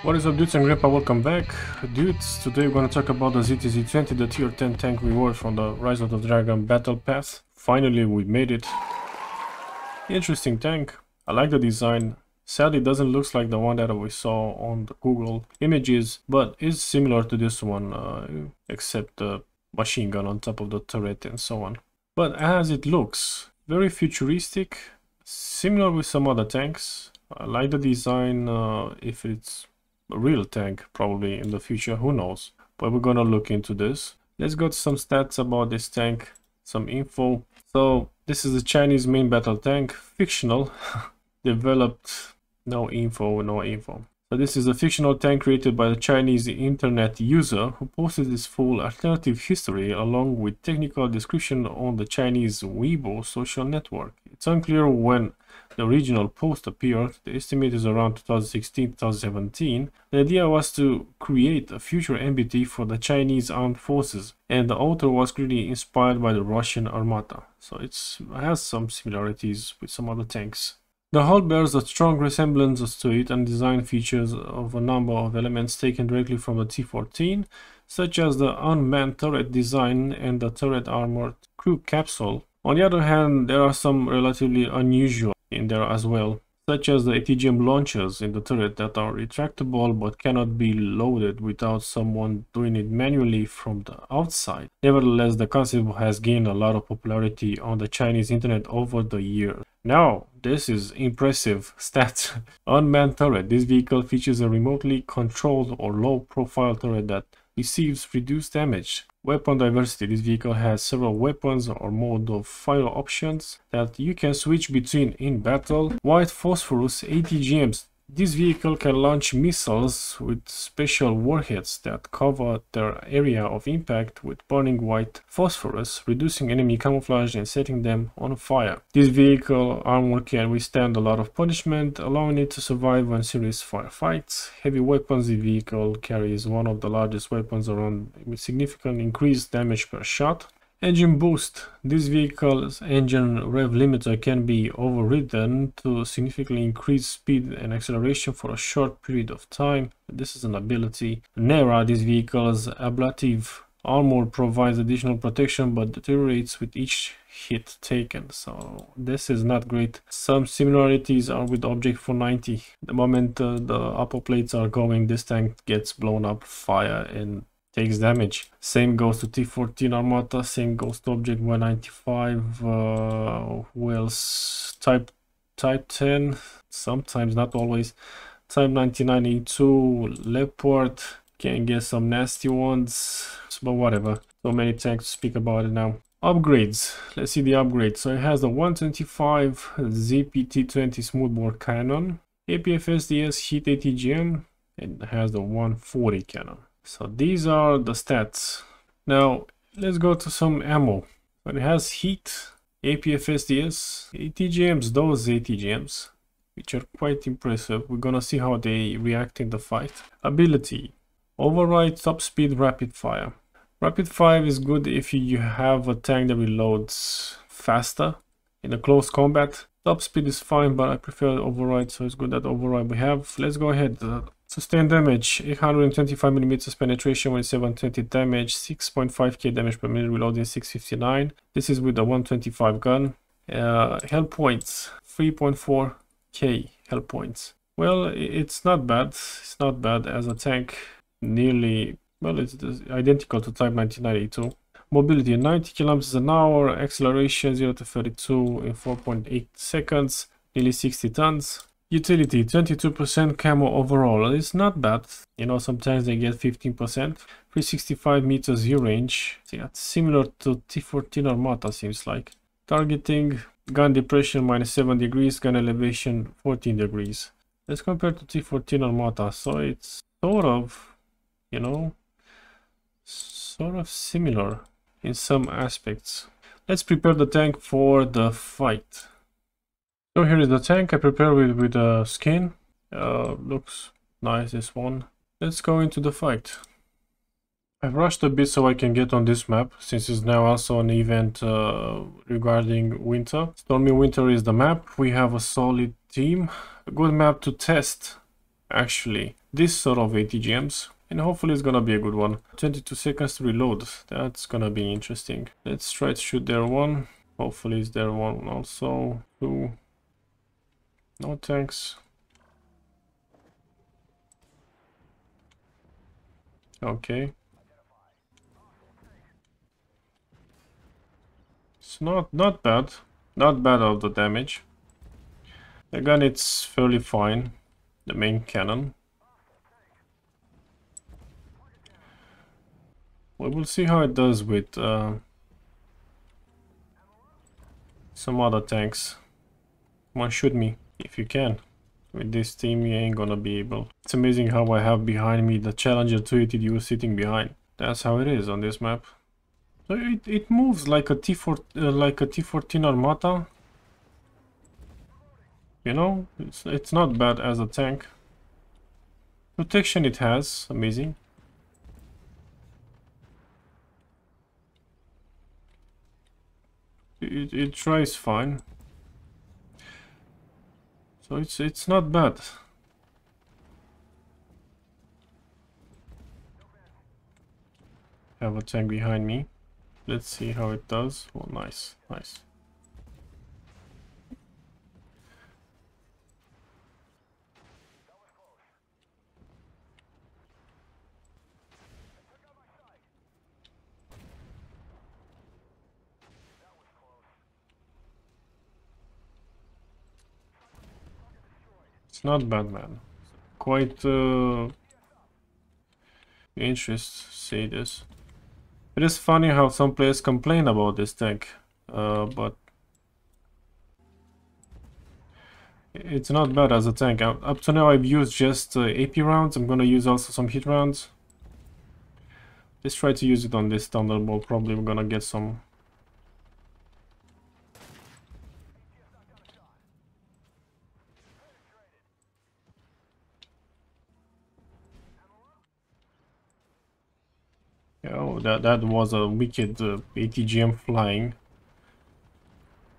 What is up, dudes and grandpa? Welcome back. Dudes, today we're gonna talk about the ZTZ 20, the tier 10 tank reward from the Rise of the Dragon battle pass. Finally we made it. Interesting tank. I like the design. Sadly it doesn't look like the one that we saw on the Google images, but it's similar to this one, except the machine gun on top of the turret and so on. But as it looks, very futuristic, similar with some other tanks. I like the design. If it's a real tank probably in the future, who knows, but we're gonna look into this. Let's go to some stats about this tank, some info. So this is the Chinese main battle tank, fictional. Developed, no info. So this is a fictional tank created by the Chinese internet user who posted his full alternative history along with technical description on the Chinese Weibo social network. It's unclear when the original post appeared. The estimate is around 2016-2017. The idea was to create a future MBT for the Chinese armed forces, and the author was clearly inspired by the Russian Armata. So it has some similarities with some other tanks. The hull bears a strong resemblance to it, and design features of a number of elements taken directly from the T-14, such as the unmanned turret design and the turret armored crew capsule. On the other hand, there are some relatively unusual in there as well, such as the ATGM launchers in the turret that are retractable but cannot be loaded without someone doing it manually from the outside. Nevertheless, the concept has gained a lot of popularity on the Chinese internet over the years. Now, this is impressive stats. Unmanned turret. This vehicle features a remotely controlled or low-profile turret that receives reduced damage. Weapon diversity. This vehicle has several weapons or mode of fire options that you can switch between in battle. White phosphorus ATGMs. This vehicle can launch missiles with special warheads that cover their area of impact with burning white phosphorus, reducing enemy camouflage and setting them on fire. This vehicle armor can withstand a lot of punishment, allowing it to survive on serious firefights. Heavy weapons. The vehicle carries one of the largest weapons around with significant increased damage per shot. Engine boost. This vehicle's engine rev limiter can be overridden to significantly increase speed and acceleration for a short period of time. This is an ability. NERA. This vehicle's ablative armor provides additional protection but deteriorates with each hit taken, so this is not great. Some similarities are with Object 490. The moment the upper plates are going, this tank gets blown up, fire, and takes damage. Same goes to T-14 Armata, same goes to Object 195, who else? Type 10, sometimes, not always. Type 99E2, Leopard, can get some nasty ones, but whatever. So many tanks to speak about it now. Upgrades. Let's see the upgrades. So it has the 125 ZPT-20 smoothbore cannon, APF-SDS heat ATGM, and it has the 140 cannon. So these are the stats. Now let's go to some ammo. But it has heat, APF-SDS, ATGMs, those ATGMs, which are quite impressive. We're gonna see how they react in the fight. Ability, override, top speed, rapid fire. Rapid fire is good if you have a tank that reloads faster in a close combat. Top speed is fine, but I prefer override, so it's good that override we have. Let's go ahead. Sustained damage, 825mm penetration with 720 damage, 6.5k damage per minute, reloading 659. This is with the 125 gun. Health points, 3.4k health points. Well, it's not bad. It's not bad as a tank. Nearly, well, it's identical to Type 99E2. Mobility, 90 kilometers an hour. Acceleration, 0 to 32 in 4.8 seconds. Nearly 60 tons. Utility, 22% camo overall. It's not bad. You know, sometimes they get 15%. 365 meters view range. So yeah, it's similar to T-14 Armata, seems like. Targeting, gun depression -7 degrees, gun elevation 14 degrees. Let's compare to T-14 Armata. So it's sort of, you know, sort of similar in some aspects. Let's prepare the tank for the fight. So here is the tank I prepared with the skin. Looks nice, this one. Let's go into the fight. I've rushed a bit so I can get on this map, since it's now also an event regarding winter. Stormy Winter is the map. We have a solid team. A good map to test actually this sort of ATGMs, and hopefully it's gonna be a good one. 22 seconds to reload. That's gonna be interesting. Let's try to shoot there one. Hopefully it's there one also. Two. No tanks. Okay. It's not bad. Not bad of the damage. The gun, it's fairly fine. The main cannon. We will see how it does with some other tanks. Come on, shoot me if you can. With this team, you ain't gonna be able. It's amazing how I have behind me the Challenger 280U sitting behind. That's how it is on this map. So it moves like a T-14 Armata. You know, it's not bad as a tank. Protection it has, amazing. It tries fine. So it's not bad. Have a tank behind me. Let's see how it does. Oh, nice, nice. It's not bad, man. Quite interesting to say this. It is funny how some players complain about this tank, but it's not bad as a tank. Up to now I've used just AP rounds. I'm gonna use also some hit rounds. Let's try to use it on this Thunderbolt. Probably we're gonna get some. Oh, that was a wicked ATGM flying.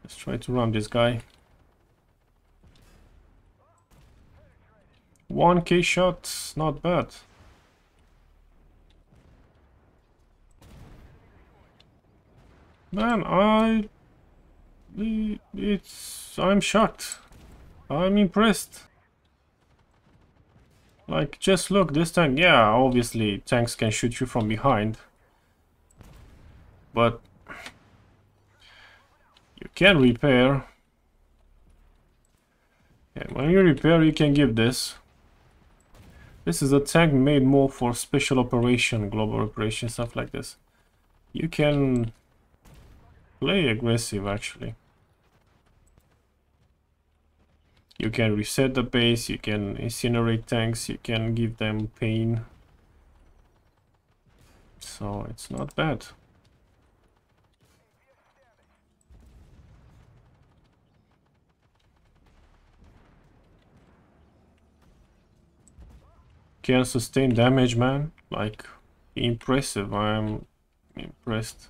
Let's try to ram this guy. 1K shot, not bad. Man, I'm shocked. I'm impressed. Like, just look, this tank, yeah, obviously tanks can shoot you from behind. But you can repair. And when you repair, you can give this. This is a tank made more for special operation, global operation, stuff like this. You can play aggressive, actually. You can reset the base, you can incinerate tanks, you can give them pain. So it's not bad. Can sustain damage, man. Like, impressive. I'm impressed.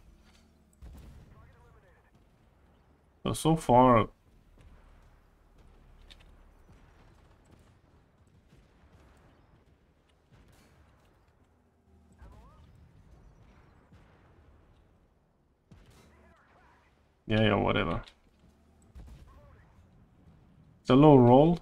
So far, yeah, whatever. It's a low roll.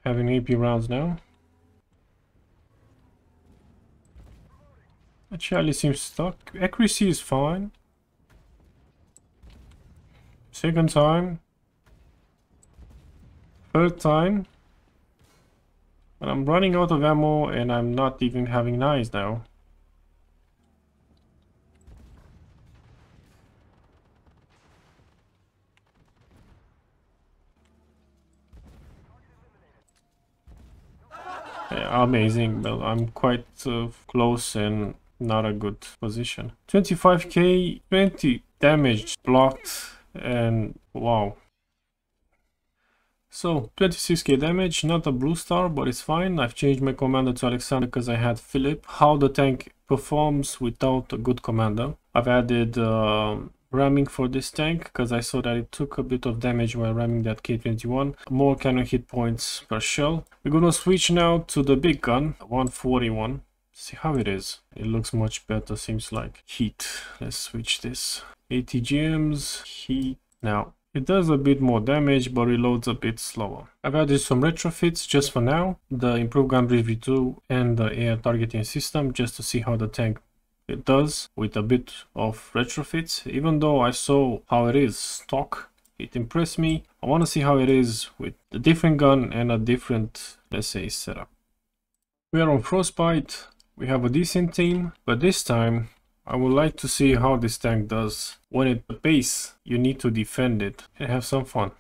Having AP rounds now. Charlie seems stuck. Accuracy is fine. Second time. Third time. And I'm running out of ammo and I'm not even having knives now. Yeah, amazing, but I'm quite close and not a good position. 25k, 20 damage blocked, and wow. So 26k damage, not a blue star, but it's fine. I've changed my commander to Alexander because I had Philip. How the tank performs without a good commander. I've added ramming for this tank because I saw that it took a bit of damage while ramming that K-21. More cannon hit points per shell. We're gonna switch now to the big gun, 141. See how it is. It looks much better, seems like. Heat. Let's switch this. ATGMs, heat. Now, it does a bit more damage, but reloads a bit slower. I've added some retrofits just for now. The improved gun breeze V2 and the air targeting system, just to see how the tank it does with a bit of retrofits. Even though I saw how it is stock, it impressed me. I want to see how it is with a different gun and a different, let's say, setup. We are on Frostbite. We have a decent team, but this time I would like to see how this tank does. When at the base, you need to defend it and have some fun.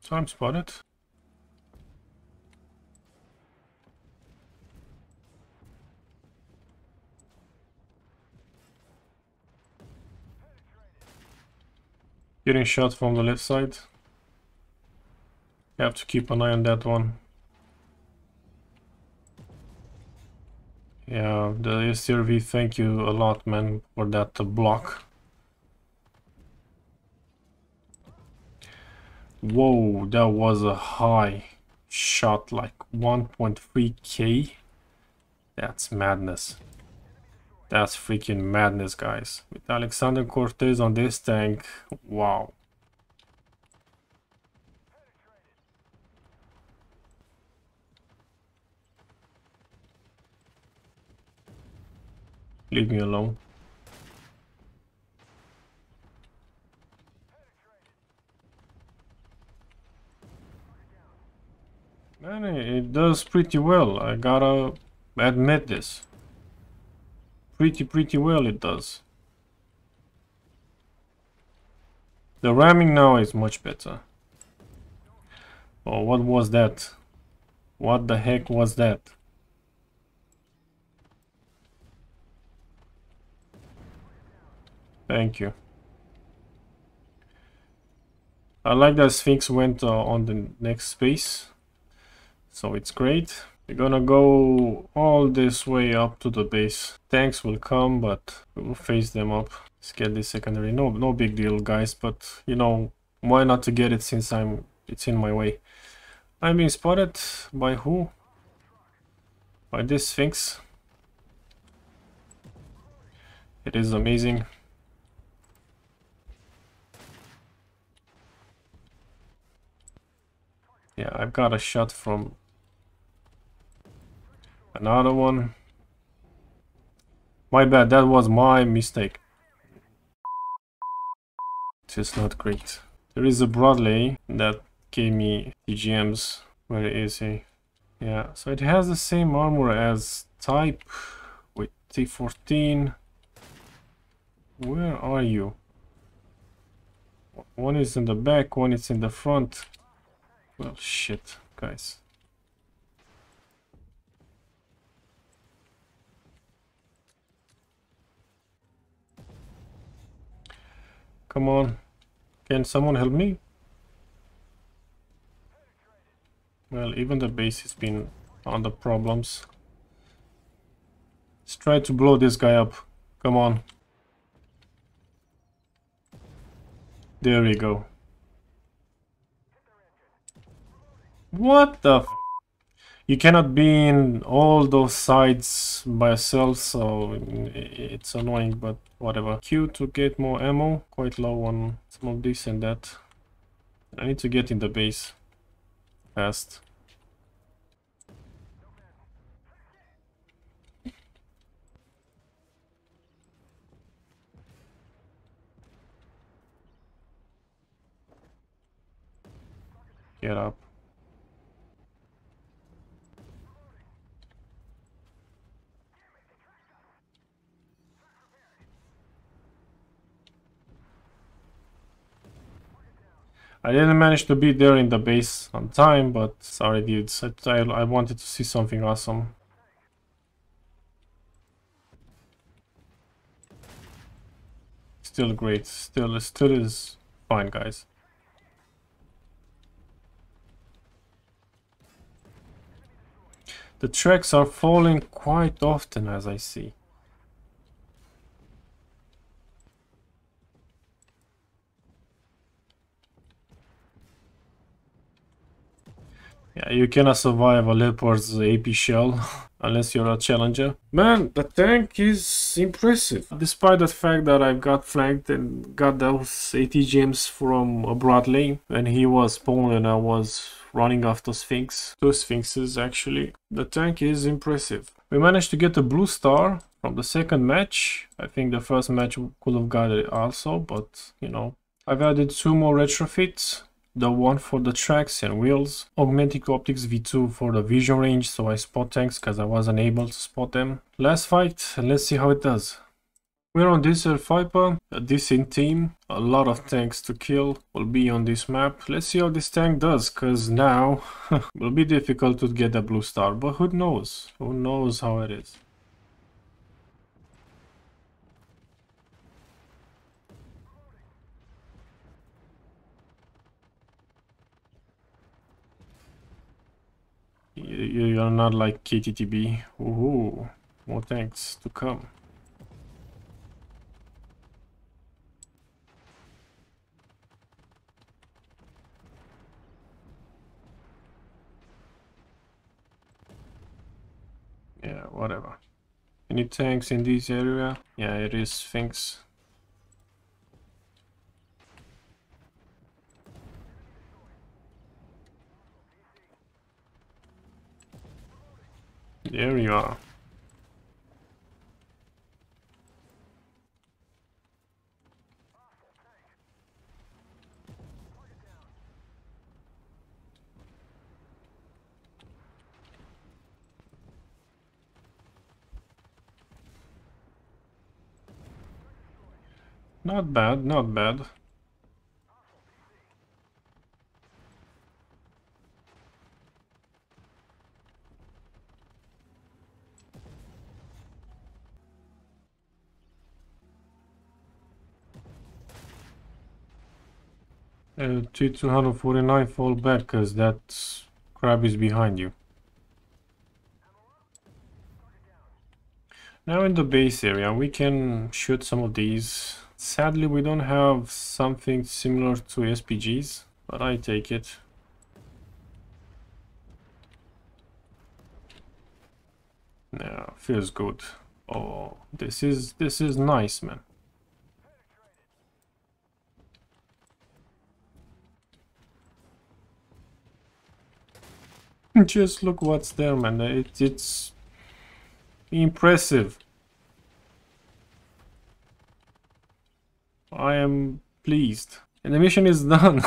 So I'm spotted. Getting shot from the left side. You have to keep an eye on that one. Yeah, the STRV, thank you a lot, man, for that block. Whoa, that was a high shot, like 1.3k. That's madness. That's freaking madness, guys. With Alexander Cortez on this tank, wow. Leave me alone. Man, it does pretty well. I gotta admit this. Pretty well it does. The ramming now is much better. Oh, what was that? What the heck was that? Thank you. I like that Sphinx went on the next space. So it's great. We're gonna go all this way up to the base. Tanks will come, but we will face them up. Let's get this secondary. No big deal, guys. But you know, why not to get it since it's in my way. I'm being spotted by who? By this Sphinx. It is amazing. Yeah, I've got a shot from another one. My bad, that was my mistake. It's not great. There is a Bradley that gave me TGMs. Where is he? Yeah, so it has the same armor as Type with T-14. Where are you? One is in the back, one is in the front. Well, shit, guys. Come on. Can someone help me? Well, even the base has been under problems. Let's try to blow this guy up. Come on. There we go. What the f? You cannot be in all those sides by yourself, so it's annoying, but whatever. Q to get more ammo, quite low on some of this and that. I need to get in the base fast. Get up. I didn't manage to be there in the base on time, but sorry dudes, I wanted to see something awesome. Still great, still is fine, guys. The tracks are falling quite often, as I see. Yeah, you cannot survive a Leopard's AP shell unless you're a challenger. Man, the tank is impressive. Despite the fact that I got flanked and got those ATGMs from a broad lane, when he was spawned and I was running after Sphinx. Two Sphinxes actually. The tank is impressive. We managed to get a blue star from the second match. I think the first match could have got it also, but you know. I've added 2 more retrofits. The one for the tracks and wheels, augmenting optics V2 for the vision range, so I spot tanks because I wasn't able to spot them. Last fight, and let's see how it does. We're on this Viper, a decent team, a lot of tanks to kill will be on this map. Let's see how this tank does, because now it will be difficult to get a blue star, but who knows how it is. You're not like KTTB. Ooh, more tanks to come. Yeah, whatever. Any tanks in this area? Yeah, it is Sphinx. There you are. Not bad, not bad. T-249 fall back because that crab is behind you. Now in the base area we can shoot some of these. Sadly we don't have something similar to SPGs, but I take it. Yeah, feels good. Oh, this is nice, man. Just look what's there, man. It's impressive. I am pleased. And the mission is done.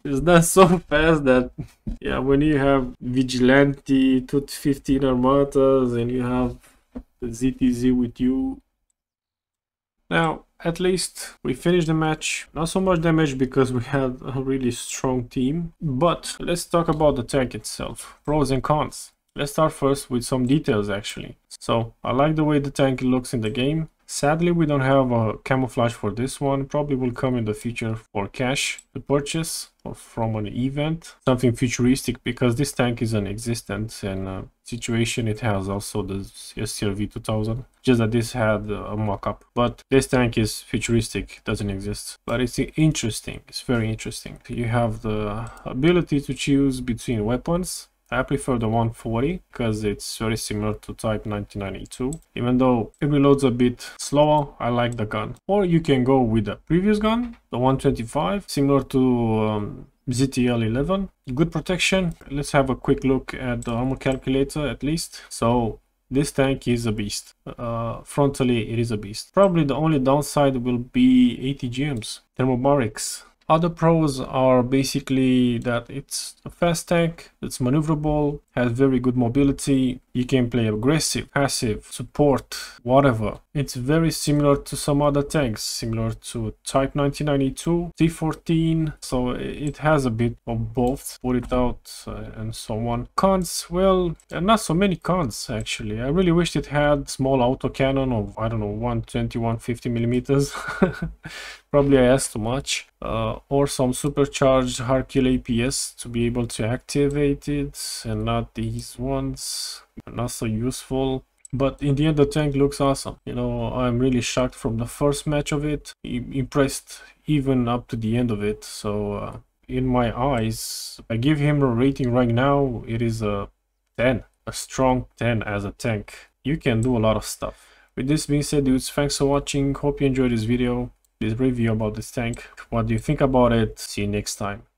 It's done so fast that, yeah, when you have Vigilante, T-14 Armatas, and you have the ZTZ with you. Now, at least we finished the match. Not so much damage because we had a really strong team. But let's talk about the tank itself. Pros and cons. Let's start first with some details actually. So, I like the way the tank looks in the game. Sadly, we don't have a camouflage for this one. Probably will come in the future for cash to purchase or from an event. Something futuristic because this tank is non-existent and situation it has also the SCRV 2000. Just that this had a mock-up. But this tank is futuristic, doesn't exist. But it's interesting, it's very interesting. You have the ability to choose between weapons. I prefer the 140 because it's very similar to Type 1992. Even though it reloads a bit slower, I like the gun. Or you can go with the previous gun, the 125, similar to ZTL 11. Good protection. Let's have a quick look at the armor calculator at least. So this tank is a beast. Frontally, it is a beast. Probably the only downside will be ATGMs, thermobarics. Other pros are basically that it's a fast tank, it's maneuverable, has very good mobility, You can play aggressive, passive, support, whatever. It's very similar to some other tanks, similar to Type 1992, T-14, so it has a bit of both, put it out and so on. Cons, well, not so many cons actually. I really wished it had small autocannon of, I don't know, 120, 150 millimeters. Probably I asked too much. Or some supercharged Hercule APS to be able to activate it, and not these ones. Not so useful. But in the end, the tank looks awesome. You know, I'm really shocked from the first match of it. Impressed even up to the end of it. So in my eyes, I give him a rating right now. It is a 10, a strong 10 as a tank. You can do a lot of stuff. With this being said, dudes, thanks for watching. Hope you enjoyed this video, this review about this tank. What do you think about it? See you next time.